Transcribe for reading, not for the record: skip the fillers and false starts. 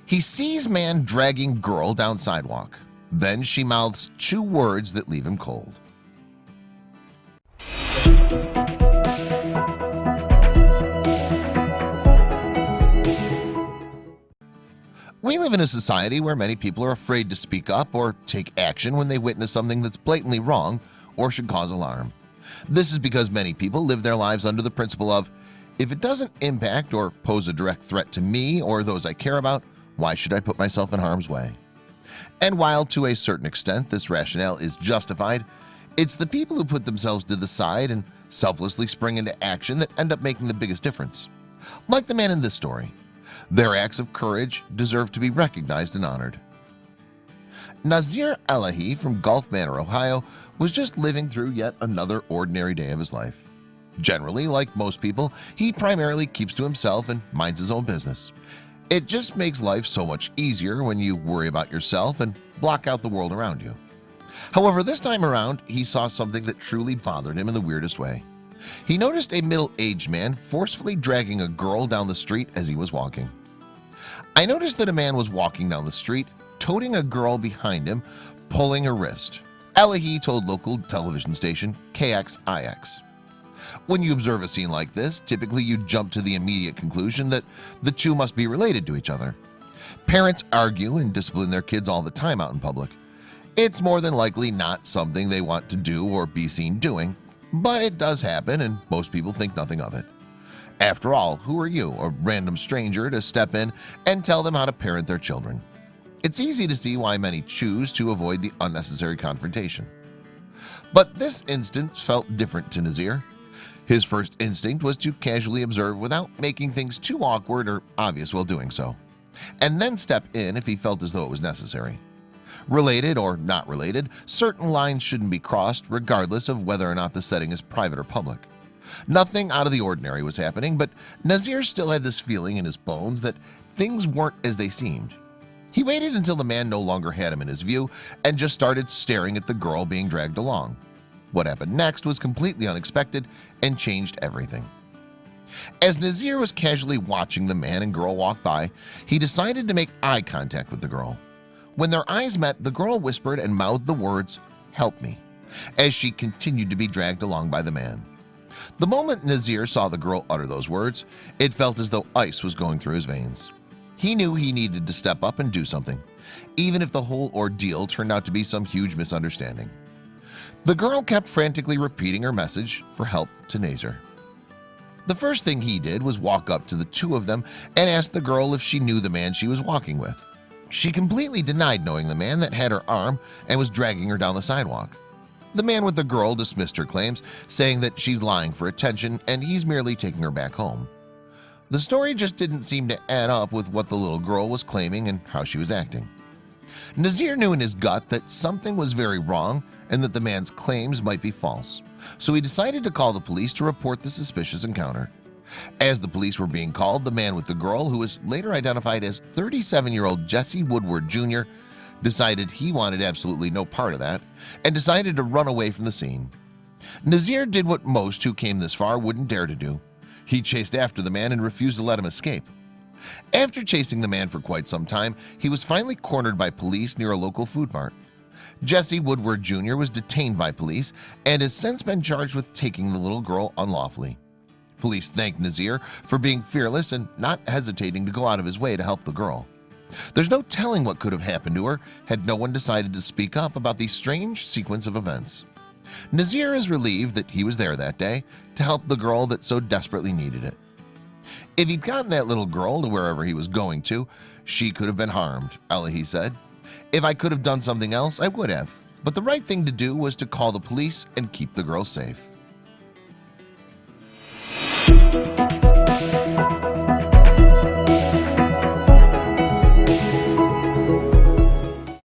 He sees man dragging girl down sidewalk. Then she mouths 2 words that leave him cold. We live in a society where many people are afraid to speak up or take action when they witness something that's blatantly wrong or should cause alarm. This is because many people live their lives under the principle of, if it doesn't impact or pose a direct threat to me or those I care about, why should I put myself in harm's way? And while to a certain extent this rationale is justified, it's the people who put themselves to the side and selflessly spring into action that end up making the biggest difference. Like the man in this story, their acts of courage deserve to be recognized and honored. Nazir Elahi from Gulf Manor, Ohio, was just living through yet another ordinary day of his life. Generally, like most people, he primarily keeps to himself and minds his own business. It just makes life so much easier when you worry about yourself and block out the world around you. However, this time around, he saw something that truly bothered him in the weirdest way. He noticed a middle-aged man forcefully dragging a girl down the street as he was walking. I noticed that a man was walking down the street, toting a girl behind him, pulling her wrist. Elahi told local television station KXIX. When you observe a scene like this, typically you jump to the immediate conclusion that the two must be related to each other. Parents argue and discipline their kids all the time out in public. It's more than likely not something they want to do or be seen doing, but it does happen and most people think nothing of it. After all, who are you, a random stranger, to step in and tell them how to parent their children? It's easy to see why many choose to avoid the unnecessary confrontation. But this instance felt different to Nazir. His first instinct was to casually observe without making things too awkward or obvious while doing so, and then step in if he felt as though it was necessary. Related or not related, certain lines shouldn't be crossed regardless of whether or not the setting is private or public. Nothing out of the ordinary was happening, but Nazir still had this feeling in his bones that things weren't as they seemed. He waited until the man no longer had him in his view and just started staring at the girl being dragged along. What happened next was completely unexpected and changed everything. As Nazir was casually watching the man and girl walk by, he decided to make eye contact with the girl. When their eyes met, the girl whispered and mouthed the words, "Help me," as she continued to be dragged along by the man. The moment Nazir saw the girl utter those words, it felt as though ice was going through his veins. He knew he needed to step up and do something, even if the whole ordeal turned out to be some huge misunderstanding. The girl kept frantically repeating her message for help to Nazir. The first thing he did was walk up to the two of them and ask the girl if she knew the man she was walking with. She completely denied knowing the man that had her arm and was dragging her down the sidewalk. The man with the girl dismissed her claims, saying that she's lying for attention and he's merely taking her back home. The story just didn't seem to add up with what the little girl was claiming and how she was acting. Nazir knew in his gut that something was very wrong and that the man's claims might be false, so he decided to call the police to report the suspicious encounter. As the police were being called, the man with the girl, who was later identified as 37-year-old Jesse Woodward Jr., decided he wanted absolutely no part of that and decided to run away from the scene. Nazir did what most who came this far wouldn't dare to do. He chased after the man and refused to let him escape. After chasing the man for quite some time, he was finally cornered by police near a local food mart. Jesse Woodward Jr. was detained by police and has since been charged with taking the little girl unlawfully. Police thanked Nazir for being fearless and not hesitating to go out of his way to help the girl. There's no telling what could have happened to her had no one decided to speak up about the strange sequence of events. Nazir is relieved that he was there that day to help the girl that so desperately needed it. If he'd gotten that little girl to wherever he was going to, she could have been harmed, Elahi said. If I could have done something else, I would have, but the right thing to do was to call the police and keep the girl safe.